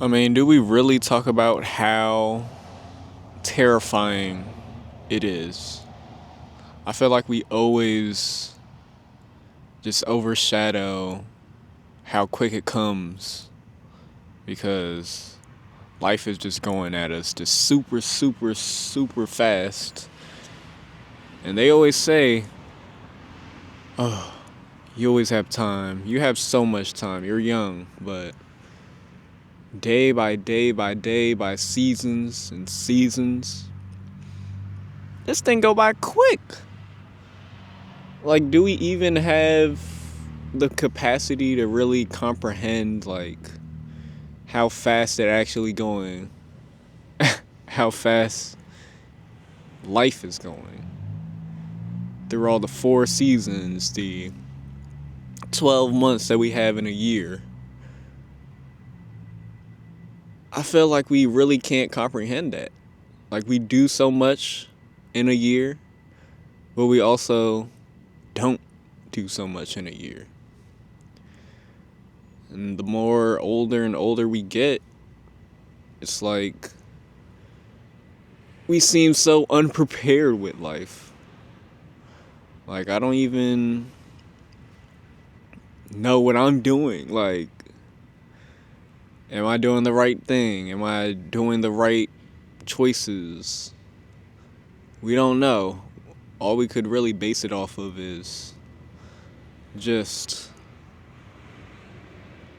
I mean, do we really talk about how terrifying it is? I feel like we always just overshadow how quick it comes because life is just going at us just super, super, super fast. And they always say, oh, you always have time. You have so much time. You're young, but day by day by day by seasons and seasons, this thing go by quick. Like, do we even have the capacity to really comprehend like how fast it actually going, how fast life is going through all the 4 seasons, the 12 months that we have in a year? I feel like we really can't comprehend that. Like, we do so much in a year, but we also don't do so much in a year. And the more older and older we get, it's like we seem so unprepared with life. Like, I don't even know what I'm doing. Like, am I doing the right thing? Am I doing the right choices? We don't know. All we could really base it off of is just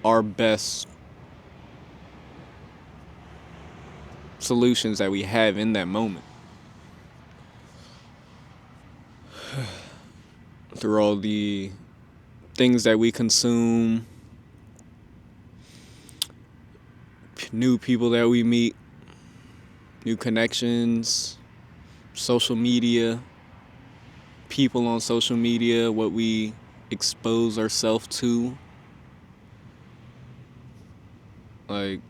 our best solutions that we have in that moment. Through all the things that we consume, new people that we meet, new connections, social media, people on social media, what we expose ourselves to. Like,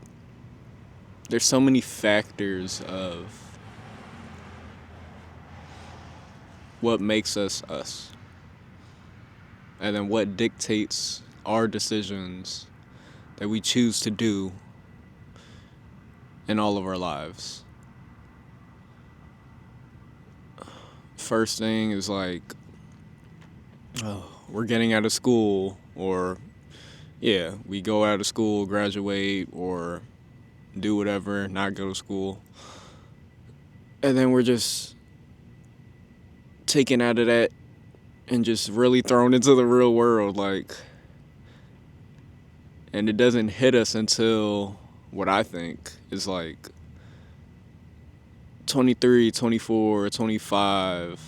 there's so many factors of what makes us us, and then what dictates our decisions that we choose to do in all of our lives. First thing is like, oh, we're getting out of school, or yeah, we go out of school, graduate, or do whatever, not go to school. And then we're just taken out of that and just really thrown into the real world. Like, and it doesn't hit us until what I think is like 23, 24, 25,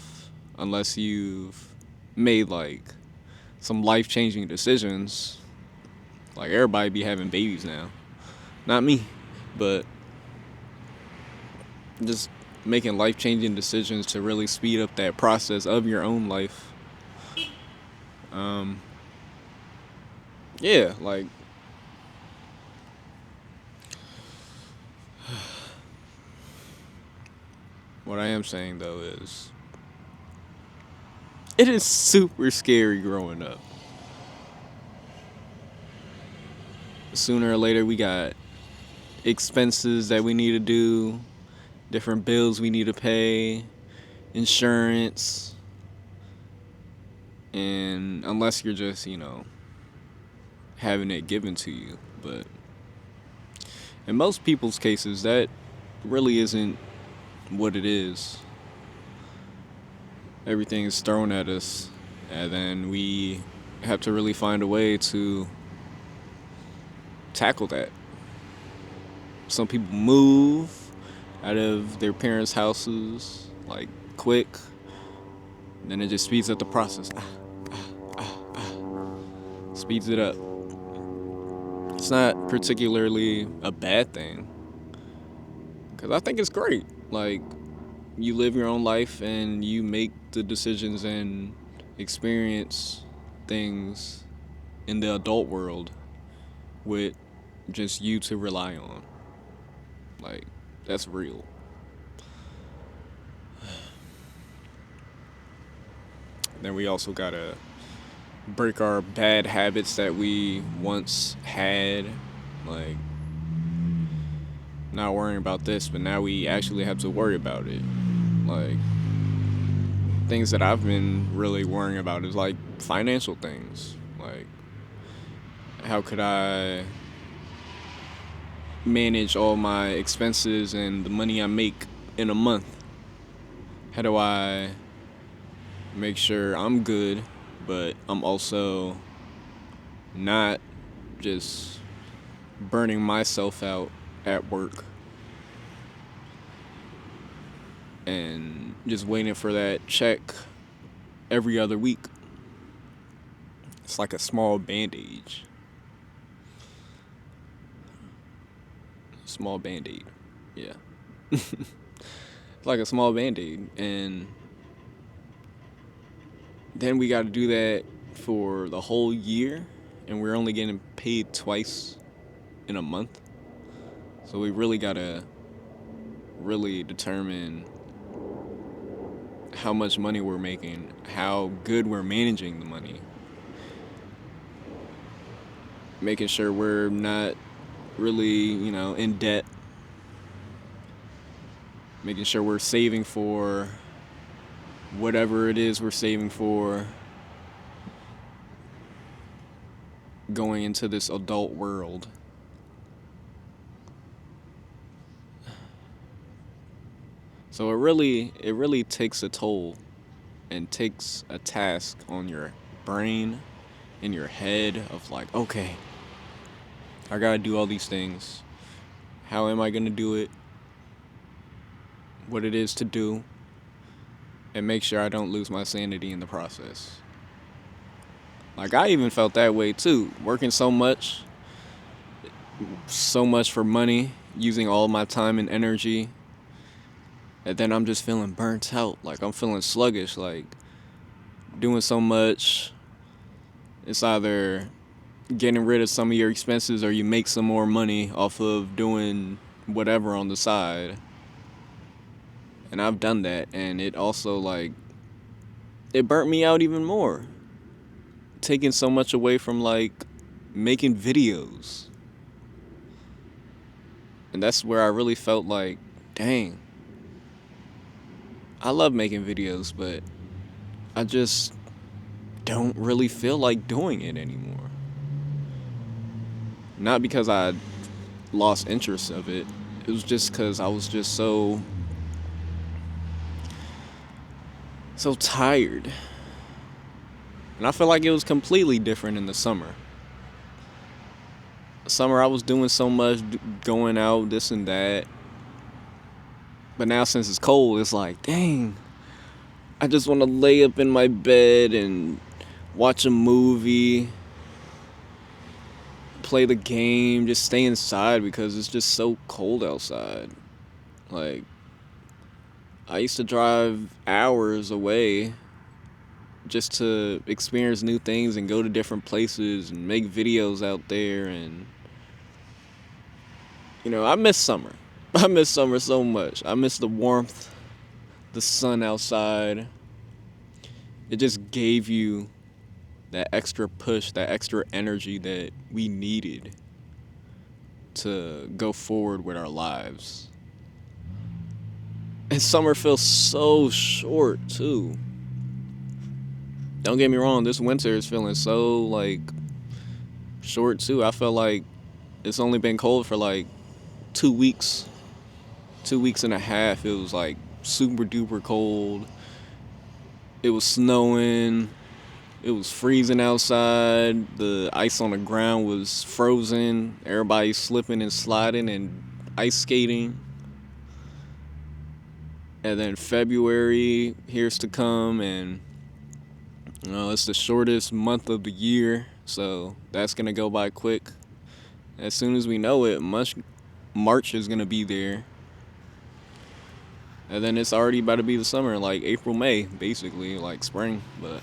unless you've made like some life-changing decisions. Like, everybody be having babies now. Not me, but just making life-changing decisions to really speed up that process of your own life. Yeah, like, what I am saying though is it is super scary growing up. Sooner or later we got expenses that we need to do, different bills we need to pay, insurance, and unless you're just, having it given to you. But in most people's cases, that really isn't what it is. Everything is thrown at us, and then we have to really find a way to tackle that. Some people move out of their parents' houses like quick, and then it just speeds up the process. Speeds it up. It's not particularly a bad thing, because I think it's great. Like, you live your own life and you make the decisions and experience things in the adult world with just you to rely on. Like, that's real. Then we also gotta break our bad habits that we once had. Like, not worrying about this, but now we actually have to worry about it. Like, things that I've been really worrying about is like financial things. Like, how could I manage all my expenses and the money I make in a month? How do I make sure I'm good, but I'm also not just burning myself out at work and just waiting for that check every other week? It's like a small bandage. Small band-aid. Yeah. It's like a small band-aid. And then we got to do that for the whole year, and we're only getting paid twice in a month. So we really got to really determine how much money we're making, how good we're managing the money, making sure we're not really, in debt, making sure we're saving for whatever it is we're saving for going into this adult world. So it really takes a toll and takes a task on your brain and your head of like, okay, I gotta do all these things. How am I gonna do it? What it is to do, and make sure I don't lose my sanity in the process. Like, I even felt that way too, working so much for money, using all my time and energy, and then I'm just feeling burnt out. Like, I'm feeling sluggish, like doing so much. It's either getting rid of some of your expenses or you make some more money off of doing whatever on the side. And I've done that, and it also, like, it burnt me out even more. Taking so much away from, like, making videos. And that's where I really felt like, dang, I love making videos, but I just don't really feel like doing it anymore. Not because I lost interest of it. It was just because I was just so tired. And I feel like it was completely different in the summer. Summer I was doing so much, going out, this and that. But now since it's cold, it's like, dang, I just want to lay up in my bed and watch a movie, play the game, just stay inside because it's just so cold outside. Like, I used to drive hours away just to experience new things and go to different places and make videos out there. And, I miss summer. I miss summer so much. I miss the warmth, the sun outside. It just gave you that extra push, that extra energy that we needed to go forward with our lives. And summer feels so short, too. Don't get me wrong, this winter is feeling so, like, short, too. I felt like it's only been cold for, like, 2 weeks. 2 weeks and a half. It was, like, super duper cold. It was snowing. It was freezing outside. The ice on the ground was frozen. Everybody slipping and sliding and ice skating. And then February here's to come, and it's the shortest month of the year, so that's gonna go by quick. As soon as we know it, March is gonna be there, and then it's already about to be the summer, like April, May, basically, like spring, but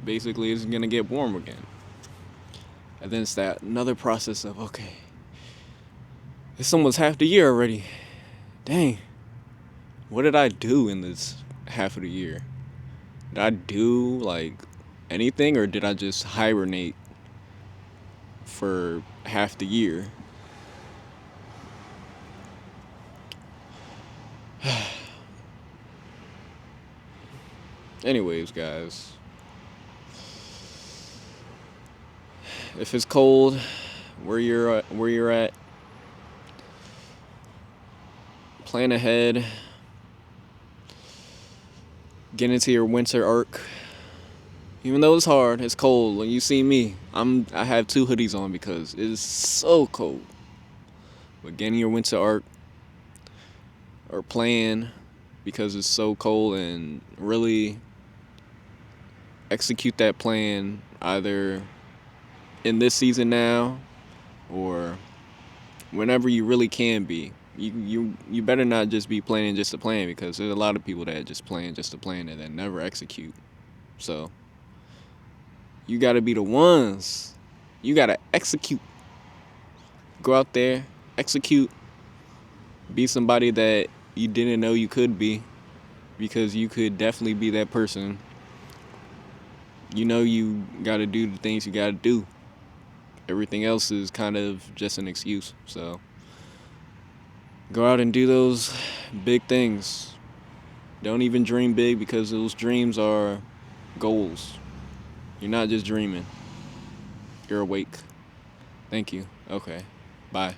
basically it's gonna get warm again. And then it's that another process of, okay, it's almost half the year already. Dang. What did I do in this half of the year? Did I do, like, anything, or did I just hibernate for half the year? Anyways, guys, if it's cold where you're at, plan ahead. Get into your winter arc. Even though it's hard, it's cold. When you see me, I have 2 hoodies on because it is so cold. But get in your winter arc or plan because it's so cold, and really execute that plan either in this season now or whenever you really can be. You better not just be planning just to plan, because there's a lot of people that just plan just to plan and then never execute. So you gotta be the ones. You gotta execute. Go out there, execute, be somebody that you didn't know you could be, because you could definitely be that person. You know you gotta do the things you gotta do. Everything else is kind of just an excuse. So go out and do those big things. Don't even dream big, because those dreams are goals. You're not just dreaming. You're awake. Thank you. Okay. Bye.